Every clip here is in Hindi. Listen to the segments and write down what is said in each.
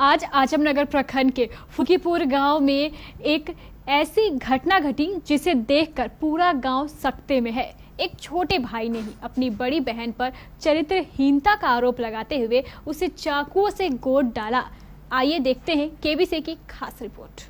आज आजमनगर प्रखंड के फुकीपुर गांव में एक ऐसी घटना घटी जिसे देखकर पूरा गांव सकते में है। एक छोटे भाई ने ही अपनी बड़ी बहन पर चरित्रहीनता का आरोप लगाते हुए उसे चाकुओं से गोद डाला। आइए देखते हैं केबीसी की खास रिपोर्ट।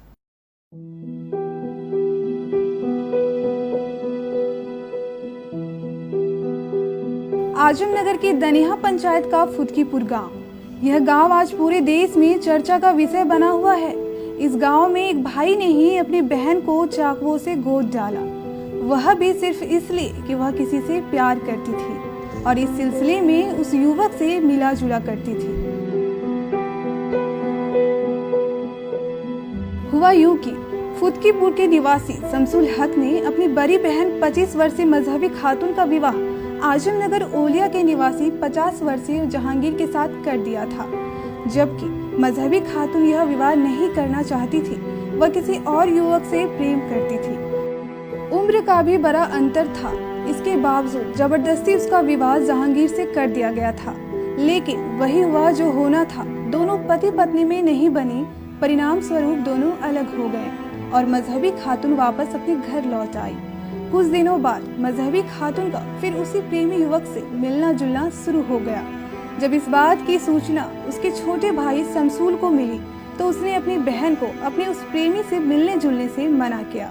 आजमनगर के दनिहा पंचायत का फुकीपुर गांव। यह गांव आज पूरे देश में चर्चा का विषय बना हुआ है। इस गांव में एक भाई ने ही अपनी बहन को चाकुओं से गोद डाला, वह भी सिर्फ इसलिए कि वह किसी से प्यार करती थी और इस सिलसिले में उस युवक से मिला जुला करती थी। हुआ यूं कि फुकीपुर के निवासी शमसुल हक ने अपनी बड़ी बहन 25 वर्षीय मजहबी खातून का विवाह आजमनगर ओलिया के निवासी 50 वर्षीय जहांगीर के साथ कर दिया था, जबकि मजहबी खातून यह विवाह नहीं करना चाहती थी। वह किसी और युवक से प्रेम करती थी। उम्र का भी बड़ा अंतर था, इसके बावजूद जबरदस्ती उसका विवाह जहांगीर से कर दिया गया था। लेकिन वही हुआ जो होना था। दोनों पति पत्नी में नहीं बनी, परिणाम स्वरूप दोनों अलग हो गए और मजहबी खातून वापस अपने घर लौट आई। कुछ दिनों बाद मजहबी खातून का फिर उसी प्रेमी युवक से मिलना जुलना शुरू हो गया। जब इस बात की सूचना उसके छोटे भाई शमसुल को मिली तो उसने अपनी बहन को अपने उस प्रेमी से मिलने जुलने से मना किया,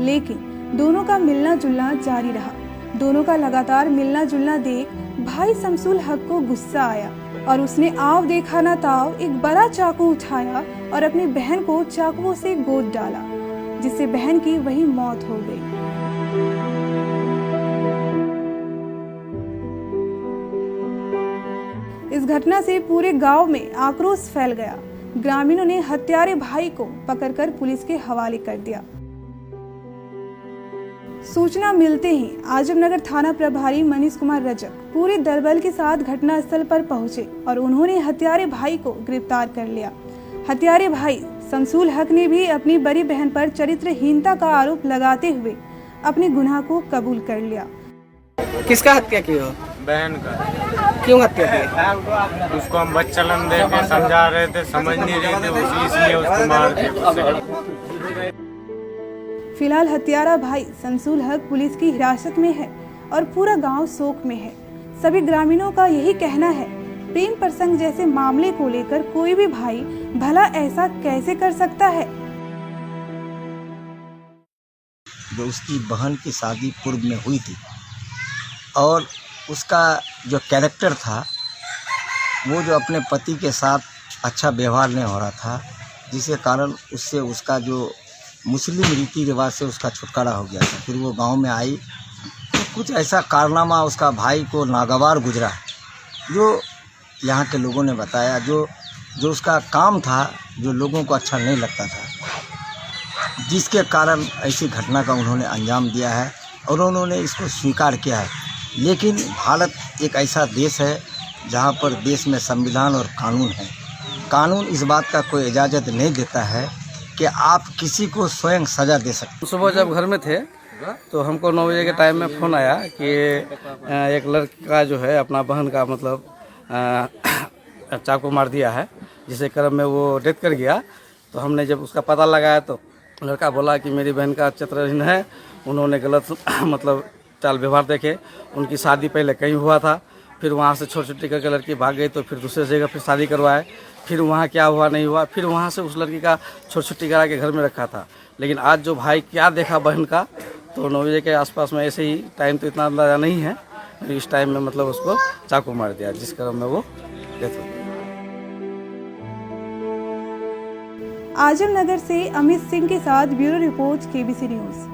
लेकिन दोनों का मिलना जुलना जारी रहा। दोनों का लगातार मिलना जुलना देख भाई शमसुल हक को गुस्सा आया और उसने आव देखा ना ताव एक बड़ा चाकू उठाया और अपनी बहन को चाकुओं से गोद डाला, जिससे बहन की वही मौत हो गई। इस घटना से पूरे गांव में आक्रोश फैल गया। ग्रामीणों ने हत्यारे भाई को पकड़कर पुलिस के हवाले कर दिया। सूचना मिलते ही आजमनगर थाना प्रभारी मनीष कुमार रजक पूरे दलबल के साथ घटनास्थल पर पहुंचे और उन्होंने हत्यारे भाई को गिरफ्तार कर लिया। हत्यारे भाई शमसुल हक ने भी अपनी बड़ी बहन पर चरित्रहीनता का आरोप लगाते हुए अपने गुनाह को कबूल कर लिया। किसका हत्या की हो? बहन का। क्यों हत्या की? उसको हम बच्चलन दे के समझा रहे थे, समझ नहीं रहे थे, इसलिए उसको मार दिया। फिलहाल हत्यारा भाई शमसुल हक पुलिस की हिरासत में है और पूरा गांव शोक में है। सभी ग्रामीणों का यही कहना है, प्रेम प्रसंग जैसे मामले को लेकर कोई भी भाई भला ऐसा कैसे कर सकता है। जो उसकी बहन की शादी पूर्व में हुई थी और उसका जो कैरेक्टर था वो जो अपने पति के साथ अच्छा व्यवहार नहीं हो रहा था, जिसके कारण उससे उसका जो मुस्लिम रीति रिवाज से उसका छुटकारा हो गया था। फिर वो गांव में आई तो कुछ ऐसा कारनामा उसका भाई को नागवार गुजरा, जो यहाँ के लोगों ने बताया। जो उसका काम था जो लोगों को अच्छा नहीं लगता था, जिसके कारण ऐसी घटना का उन्होंने अंजाम दिया है और उन्होंने इसको स्वीकार किया है। लेकिन भारत एक ऐसा देश है जहाँ पर देश में संविधान और कानून है। कानून इस बात का कोई इजाज़त नहीं देता है कि आप किसी को स्वयं सज़ा दे सकते। सुबह जब घर में थे तो हमको 9 बजे के टाइम में फ़ोन आया कि एक लड़का जो है अपना बहन का मतलब चाकू मार दिया है, जिसके क्रम में वो डेथ कर गया। तो हमने जब उसका पता लगाया तो लड़का बोला कि मेरी बहन का चरित्रहीन है, उन्होंने गलत मतलब चाल व्यवहार देखे। उनकी शादी पहले कहीं हुआ था, फिर वहाँ से छोटी छोटी करके लड़की भाग गई, तो फिर दूसरे जगह फिर शादी करवाए। फिर वहाँ क्या हुआ नहीं हुआ, फिर वहाँ से उस लड़की का छोटी छोटी करा के घर में रखा था। लेकिन आज जो भाई क्या देखा बहन का, तो 9 बजे के आसपास में ऐसे ही, टाइम तो इतना अंदाजा नहीं है, इस टाइम में मतलब उसको चाकू मार दिया, जिस क्रम में वो डेथ हो गई। आजमनगर से अमित सिंह के साथ ब्यूरो रिपोर्ट केबीसी न्यूज़।